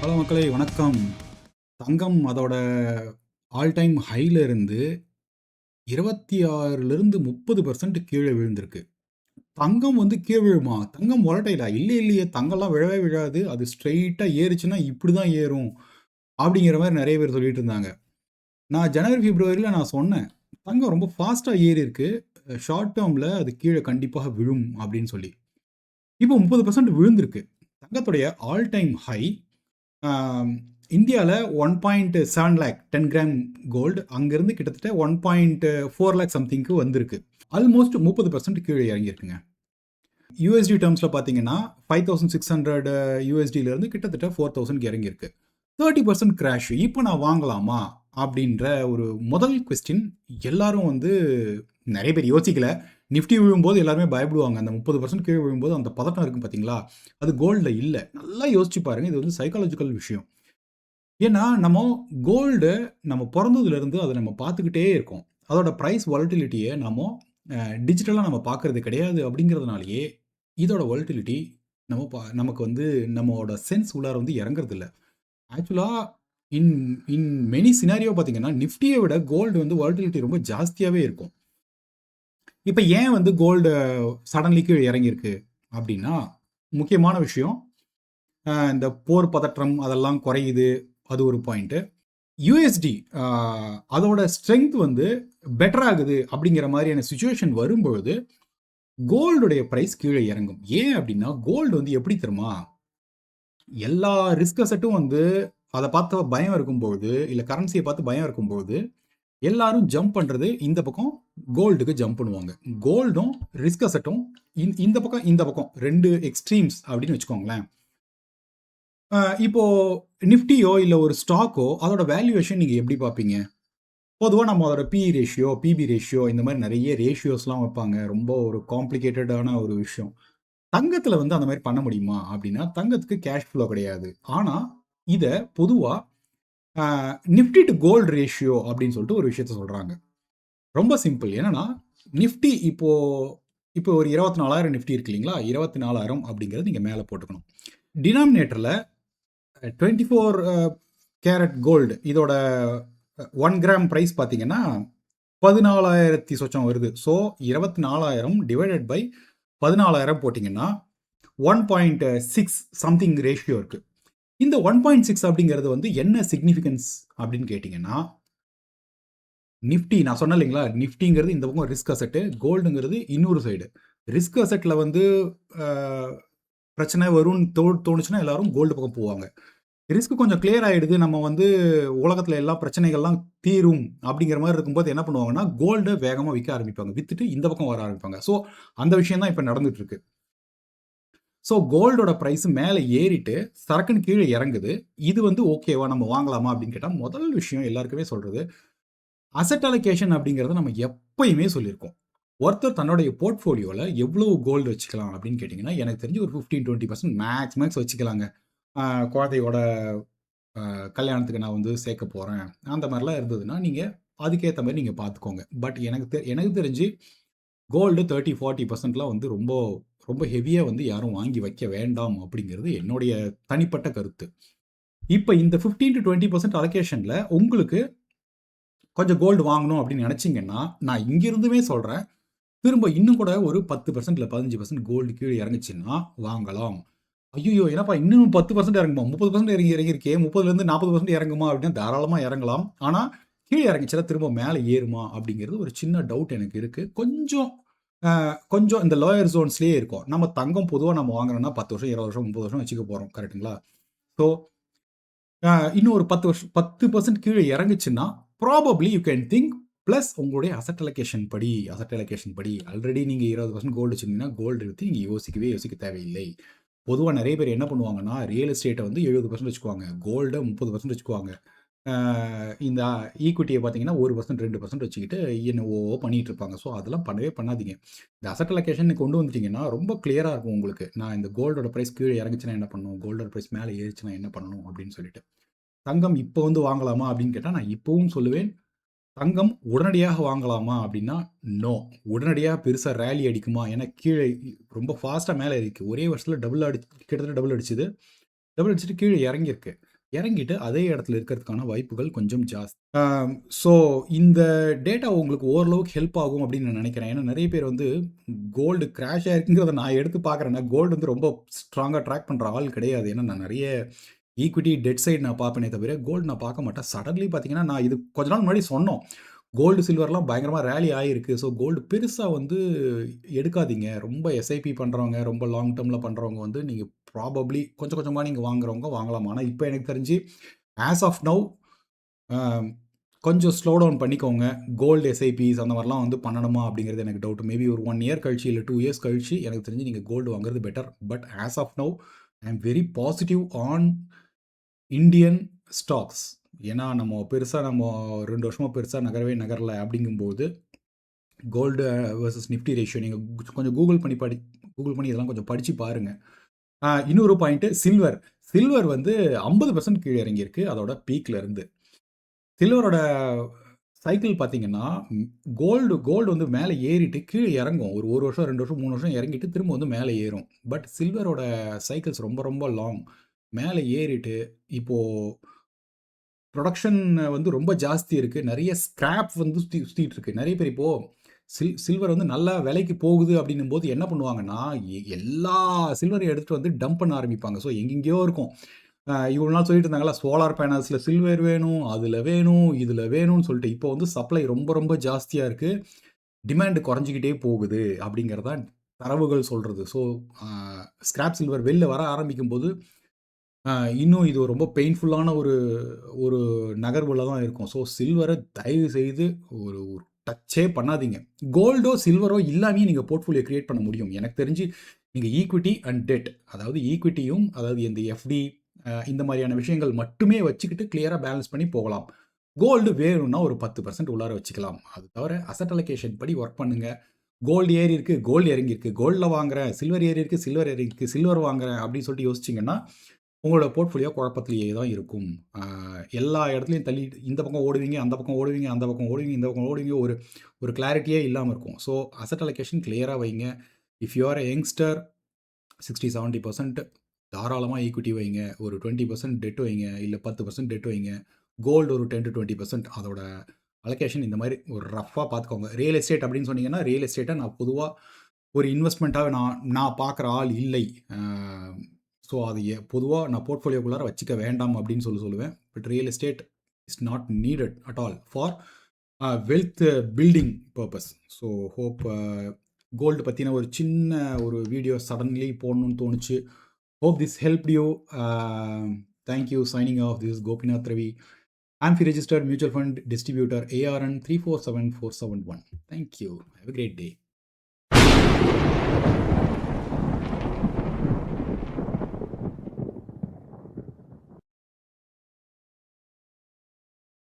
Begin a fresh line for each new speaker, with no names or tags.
Hello மக்களே, வணக்கம். தங்கம் அதோட ஆல் டைம் ஹைல இருந்து 26லிருந்து 30% கீழே விழுந்திருக்கு. தங்கம் வந்து கீழ விழுமா? தங்கம் volatile-ஆ? இல்லையே, தங்கம்லாம் விழவே விழாது. அது ஸ்ட்ரெய்ட்டா ஏறுச்சுன்னா இப்படி தான் ஏறும். அப்படிங்கிற மாரி நெறைய பேர் சொல்லிட்டு இருந்தாங்க. நான் ஜனவரி, பிப்ரவரில நான் சொன்னேன். தங்கம் ரொம்ப ஃபாஸ்ட்டா ஏறியிருக்கு. ஷார்ட் டெர்ம்ல அது கீழ கண்டிப்பாக விழும் அப்படின்னு சொல்லி. இப்போ 30% விழுந்திருக்கு. தங்கத்துடைய ஆல் டைம் ஹை ஆம், இந்தியால 1.7 லேக் 10 கிராம் கோல்டு அங்கிருந்து கிட்டத்தட்ட 1.4 லேக் சம்திங்க்கு வந்திருக்கு. ஆல்மோஸ்ட் 30% கீழே இறங்கியிருக்குங்க. யூஎஸ்டி டெர்ம்ஸ்ல பார்த்தீங்கன்னா 5600 யூஎஸ்டில இருந்து கிட்டத்தட்ட 4000 இறங்கியிருக்கு. 30% கிராஷ். இப்போ நான் வாங்கலாமா அப்படின்ற ஒரு முதல் கொஸ்டின் எல்லாரும் வந்து நிறைய பேர் யோசிக்கல. நிஃப்டி விழும்போது எல்லாருமே பயப்படுவாங்க. அந்த 30% கீழே விழும்போது அந்த பதட்டம் இருக்கும் பார்த்தீங்களா? அது கோல்ட்ல இல்ல. நல்லா யோசிச்சு பாருங்க. இது வந்து சைக்காலஜிக்கல் விஷயம். ஏன்னா, நம்ம கோல்டு நம்ம பொறந்ததுலருந்து அத நம்ம பார்த்துக்கிட்டே இருக்கோம். அதோட பிரைஸ் வாலட்டிலிட்டிய நாம டிஜிட்டலா நம்ம பார்க்கறது கிடையாது அப்படிங்கிறதுனாலயே, இதோட வாலட்டிலிட்டி நமக்கு வந்து நம்மோட சென்ஸ் உள்ளார வந்து இறங்குறதில்ல. ஆக்சுவலா இன் இன் மெனி சினாரியோ பார்த்தீங்கன்னா, நிஃப்டிய விட கோல்டு வந்து வாலட்டிலிட்டி ரொம்ப ஜாஸ்தியாவே இருக்கும். இப்ப ஏன் வந்து கோல்டு சடன்லி கீழ இறங்கியிருக்கு அப்படின்னா, முக்கியமான விஷயம் இந்த போர் பதற்றம் அதெல்லாம் குறையுது. அது ஒரு பாயிண்ட். யுஎஸ்டி அதோட ஸ்ட்ரென்த் வந்து பெட்டர் ஆகுது அப்படிங்கிற மாதிரியான சுச்சுவேஷன் வரும்பொழுது கோல்டுடைய பிரைஸ் கீழே இறங்கும். ஏன் அப்படின்னா கோல்டு வந்து எப்படி தெரியுமா? எல்லா ரிஸ்க் அசெட்டும் வந்து அதை பார்த்து பயம் இருக்கும்பொழுது இல்லை கரன்சியை பார்த்து பயம் இருக்கும்பொழுது எல்லாரும் ஜம்ப் பண்றது இந்த பக்கம் கோல்டுக்கு ஜம்ப் பண்ணுவாங்க. கோல்டும் ரிஸ்க் அசெட்டும் இந்த பக்கம் ரெண்டு எக்ஸ்ட்ரீம்ஸ் அப்படின்னு வச்சுக்கோங்களேன். இப்போ நிஃப்டியோ இல்லை ஒரு ஸ்டாக்கோ அதோட வேல்யூவேஷன் நீங்க எப்படி பார்ப்பீங்க? பொதுவா நம்ம அதோட பிஇ ரேஷியோ, பிபி ரேஷியோ இந்த மாரி நெறைய ரேஷியோஸ்லாம் வைப்பாங்க. ரொம்ப ஒரு காம்ப்ளிகேட்டடான ஒரு விஷயம். தங்கத்துல வந்து அந்த மாரி பண்ண முடியுமா? அப்டின்னா, தங்கத்துக்கு கேஷ் ஃப்ளோ கிடையாது. ஆனா, இத பொதுவா அ நிஃப்டி டூ கோல்ட் ரேஷியோ அப்டின்னு சொல்லிட்டு ஒரு விஷயத்த சொல்றாங்க. ரொம்ப சிம்பிள். என்னன்னா, நிஃப்டி இப்போ ஒரு 24,000 நிஃப்டி இருக்கு இல்லைங்களா? 24,000 அப்டிங்கிறது நீங்க மேல போட்டுக்கணும். டினாமினேட்டர்ல 24 கேரட் கோல்டு இதோட 1 கிராம் பிரைஸ் பார்த்தீங்கன்னா 14,000 சொச்சம் வருது. ஸோ 24,000 டிவைடட் பை 14,000 போட்டிங்கன்னா 1.6 சம்திங் ரேஷியோ இருக்கு. இந்த 1.6 அப்படிங்கிறது வந்து என்ன சிக்னிஃபிகன்ஸ் அப்படின்னு கேட்டிங்கன்னா, நிஃப்டி நான் சொன்னேன் இல்லைங்களா? நிஃப்டிங்கிறது இந்த பக்கம் ரிஸ்க் அசெட்டு, கோல்டுங்கிறது இன்னொரு சைடு. ரிஸ்க் அசெட்ல வந்து அ பிரச்சனை வரும்னு தோணுச்சுன்னா எல்லாரும் கோல்டு பக்கம் போவாங்க. ரிஸ்க் கொஞ்சம் கிளியர் ஆயிடுது. நம்ம வந்து உலகத்துல எல்லா பிரச்சனைகள்லாம் தீரும் அப்படிங்கிற மாரி இருக்கும்போது என்ன பண்ணுவாங்கன்னா, கோல்ட வேகமா விக்க ஆரம்பிப்பாங்க. வித்துட்டு இந்த பக்கம் வர ஆரம்பிப்பாங்க. ஸோ, அந்த விஷயம் தான் இப்ப நடந்துட்டு இருக்கு. ஸோ, கோல்டோட பிரைஸ் மேல ஏறிட்டு, சரக்குன்னு கீழ இறங்குது. இது வந்து ஓகேவா? நம்ம வாங்கலாமா? அப்படின்னு கேட்டா, முதல் விஷயம் எல்லாருக்குமே சொல்றது, அசெட் அலோகேஷன் அப்படிங்கிறத நம்ம எப்பயுமே சொல்லியிருக்கோம். ஒருத்தர் தன்னுடைய போர்ட்ஃபோலியோல எவ்வளவு கோல்டு வச்சுக்கலாம் அப்படின்னு கேட்டீங்கன்னா, எனக்கு தெரிஞ்சு ஒரு 15, 20% மேக்ஸ் வச்சுக்கலாங்க. அ குழந்தையோட கல்யாணத்துக்கு நான் வந்து சேர்க்க போறேன். அந்த மாரிலாம் இருந்ததுன்னா, நீங்க அதுக்கேத்த மாரி நீங்க பார்த்துக்கோங்க. பட் எனக்கு தெரிஞ்சு கோல்டு 30, 40%லாம் வந்து ரொம்ப ரொம்ப ஹெவியா வந்து யாரும் வாங்கி வைக்க வேண்டாம் அப்படிங்கிறது என்னுடைய தனிப்பட்ட கருத்து. இப்ப இந்த 15-20% அலோகேஷன்ல உங்களுக்கு கொஞ்சம் கோல்டு வாங்கணும் அப்படின்னு நினைச்சீங்கன்னா, நான் இங்கிருந்துமே சொல்றேன். திரும்ப இன்னும் கூட ஒரு 10% இல்ல 15% கோல்டு கீழ இறங்குச்சுன்னா வாங்கலாம். ஐய்யயோ! என்னப்பா இன்னும் 10% இறங்குமா? 30% இறங்கியிருக்கே. 30லேருந்து 40% இறங்குமா? அப்படின்னா தாராளமா இறங்கலாம். ஆனா, கீழ இறங்குச்சுன்னா திரும்ப மேல ஏறுமா? அப்படிங்கிறது ஒரு சின்ன டவுட் எனக்கு இருக்கு. கொஞ்சம் இந்த லோயர் ஜோன்ஸ்லயே இருக்கும். நம்ம தங்கம் பொதுவா நம்ம வாங்குறோம்னா 10 வருஷம், 20 வருஷம், 30 வருஷம் வச்சுக்க போறோம். கரெக்ட்டுங்களா? ஸோ, இன்னும் ஒரு 10% கீழ இறங்குச்சுன்னா, probably you can think plus உங்களுடைய அசெட் அலோகேஷன் படி ஆல்ரெடி நீங்க 20% கோல்டு வச்சிருந்தீங்கன்னா, கோல்டு பத்தி நீங்க யோசிக்க தேவையில்லை. பொதுவா நெறைய பேர் என்ன பண்ணுவாங்கன்னா, ரியல் எஸ்டேட்ட வந்து 70% வச்சுக்குவாங்க. கோல்ட 30% வச்சுக்குவாங்க. ஆ இந்த ஈக்விட்டிய பார்த்தீங்கன்னா, 1%, 2% வச்சுக்கிட்டு என்னவோ பண்ணிட்டு இருப்பாங்க. ஸோ, அதெல்லாம் பண்ணவே பண்ணாதீங்க. இந்த அசெட் அலோகேஷன் கொண்டு வந்துட்டீங்கன்னா, ரொம்ப கிளியரா இருக்கும் உங்களுக்கு. நான் இந்த கோல்டோட பிரைஸ் கீழ இறங்குச்சுன்னா என்ன பண்ணணும்? கோல்டோட பிரைஸ் மேல ஏறுச்சுன்னா என்ன பண்ணணும்? அப்படின்னு சொல்லிட்டு. தங்கம் இப்போ வந்து வாங்கலாமா? அப்படின்னு கேட்டா, நான் இப்பவும் சொல்லுவேன். தங்கம் உடனடியாக வாங்கலாமா? அப்படின்னா, நோ. உடனடியா பெருசா ராலி அடிக்குமா? ஏன்னா கீழ ரொம்ப ஃபாஸ்ட்டா மேல ஏறிருக்கு. ஒரே வருஷத்துல கிட்டத்தட்ட டபுள் அடிச்சது. டபுள் அடிச்சுட்டு கீழ இறங்கியிருக்கு. இறங்கிட்டு அதே இடத்துல இருக்கிறதுக்கான வாய்ப்புகள் கொஞ்சம் ஜாஸ்தி. ஸோ இந்த டேட்டா உங்களுக்கு ஓரளவுக்கு ஹெல்ப் ஆகும் அப்படின்னு நான் நினைக்கிறேன். ஏன்னா நெறைய பேர் வந்து கோல்டு கிராஷ் ஆயிருக்குங்கிறத நான் எடுத்து பார்க்குறேன்னா, கோல்டு வந்து ரொம்ப ஸ்ட்ராங்கா ட்ராக் பண்ற ஆள் கிடையாது. ஏன்னா நான் நெறைய ஈக்விட்டி, டெட் சைடு நான் பார்ப்பேனே தவிர, கோல்டு நான் பார்க்க மாட்டேன். சடன்லி பார்த்தீங்கன்னா, நான் இது கொஞ்ச நாள் முன்னாடி சொன்னோம். கோல்டு, சில்வர்லாம் பயங்கரமா ராலி ஆயிருக்கு. ஸோ கோல்டு பெருசா வந்து எடுக்காதீங்க. ரொம்ப எஸ்ஐபி பண்றவங்க, ரொம்ப லாங் டெர்ம்ல பண்றவங்க வந்து நீங்க ப்ராபப்ளி கொஞ்சம் கொஞ்சமா நீங்க வாங்குறவங்க வாங்கலாம். ஆனா இப்ப எனக்கு தெரிஞ்சு ஆஸ் ஆஃப் நவ் அ கொஞ்சம் ஸ்லோ டவுன் பண்ணிக்கோங்க. கோல்டு எஸ்ஐபிஸ் அந்த மாரிலாம் வந்து பண்ணணுமா அப்படிங்கிறது எனக்கு டவுட். மேபி ஒரு 1 இயர் கழிச்சு, இல்ல 2 இயர்ஸ் கழிச்சு எனக்கு தெரிஞ்சு நீங்க கோல்டு வாங்குறது better. But as of now I am very positive on Indian stocks. ஏன்னா நம்ம 2 வருஷமா பெருசா நகரவே நகரல அப்படிங்கும்போது, கோல்டு வெர்சஸ் நிஃப்டி ரேஷியோ நீங்க கொஞ்சம் கூகுள் பண்ணி இதெல்லாம் கொஞ்சம் படிச்சு பாருங்க. இன்னொரு பாயிண்ட் சில்வர். சில்வர் வந்து 50% கீழ இறங்கியிருக்கு அதோட பீக்ல இருந்து. சில்வரோட சைக்கிள் பார்த்தீங்கன்னா, கோல்டு வந்து மேல ஏறிட்டு கீழ இறங்கும். ஒரு 1 வருஷம், 2 வருஷம், 3 வருஷம் இறங்கிட்டு திரும்ப வந்து மேல ஏறும். பட் சில்வரோட சைக்கிள்ஸ் ரொம்ப ரொம்ப லாங். மேல ஏறிட்டு இப்போ புரொடக்ஷன் வந்து ரொம்ப ஜாஸ்தி இருக்கு. நெறைய ஸ்கிராப் வந்து சுத்திட்டு இருக்கு. நெறைய பேர் இப்போ சில்வர் வந்து நல்ல விலைக்கு போகுது அப்டின்னும்போது என்ன பண்ணுவாங்கன்னா, எல்லா சில்வரையும் எடுத்துட்டு வந்து டம்ப் பண்ண ஆரம்பிப்பாங்க. ஸோ எங்கெங்கேயோ இருக்கும். இவ்வளோ நாள் சொல்லிட்டு இருந்தாங்கல்ல, சோலார் பேனல்ஸ்ல சில்வர் வேணும், அதுல வேணும், இதுல வேணும்னு சொல்லிட்டு, இப்போ வந்து சப்ளை ரொம்ப ரொம்ப ஜாஸ்தியா இருக்கு. டிமாண்ட் குறைஞ்சுக்கிட்டே போகுது அப்டிங்கிறது தான் தரவுகள் சொல்றது. ஸோ அ ஸ்கிராப் சில்வர் வெளில வர ஆரம்பிக்கும்போது அ இன்னும் இது ரொம்ப பெயின்ஃபுல்லான ஒரு ஒரு நகர்வுல தான் இருக்கும். ஸோ சில்வர தயவு செய்து ஒரு ஒரு டச்சே பண்ணாதீங்க. கோல்டோ, சில்வரோ இல்லாமயே நீங்க போர்ட்ஃபோலியோ கிரியேட் பண்ண முடியும். எனக்கு தெரிஞ்சு நீங்க ஈக்விட்டி அண்ட் டெட் அதாவது ஈக்விட்டியும் அதாவது இந்த எஃப்டி இந்த மாரியான விஷயங்கள் மட்டுமே வச்சுக்கிட்டு கிளியரா பேலன்ஸ் பண்ணி போகலாம். கோல்டு வேணும்னா ஒரு 10% உள்ளார வச்சுக்கலாம். அது தவிர அசெட் அலோகேஷன் படி ஒர்க் பண்ணுங்க. கோல்டு ஏறி இருக்கு, கோல்டு இறங்கியிருக்கு. கோல்ட்ல வாங்குறேன். சில்வர் ஏறி இருக்கு, சில்வர் ஏறி இருக்கு. சில்வர் வாங்குறேன் அப்படின்னு சொல்லிட்டு யோசிச்சீங்கன்னா, உங்களோட போர்ட்ஃபோலியோ குழப்பத்திலேயே தான் இருக்கும். அ எல்லா இடத்துலயும் தள்ளிட்டு இந்த பக்கம் ஓடுவீங்க, அந்த பக்கம் ஓடுவீங்க, அந்த பக்கம் ஓடுவீங்க, இந்த பக்கம் ஓடுவீங்க. ஒரு ஒரு கிளாரிட்டியே இல்லாம இருக்கும். ஸோ அசெட் அலோகேஷன் கிளியரா வைங்க. If you are a youngster 60, 70% தாராளமா ஈக்விட்டி வைங்க. ஒரு 20% டெட் வைங்க. இல்ல 10% டெட் வைங்க. கோல்டு ஒரு 10-20% அதோட அலோகேஷன் இந்த மாரி ஒரு ரஃப்பா பார்த்துக்கோங்க. ரியல் எஸ்டேட் அப்படின்னு சொன்னீங்கன்னா, ரியல் எஸ்டேட்ட நான் பொதுவா ஒரு இன்வெஸ்ட்மெண்ட்டா நான் நான் பார்க்குற ஆள் இல்லை. அ ஸோ அது பொதுவா நான் போர்ட்ஃபோலியோக்குள்ளார வச்சுக்க வேண்டாம் அப்படின்னு சொல்லுவேன். But real estate is not needed at all for wealth building purpose. So hope gold பத்தின ஒரு சின்ன ஒரு வீடியோ சடன்லி போடணும்னு தோணுச்சு. Hope this helped you. Thank you. Signing off. This is Gopinath Ravi. AMFI registered mutual fund distributor ARN 347471. Thank you. Have a great day.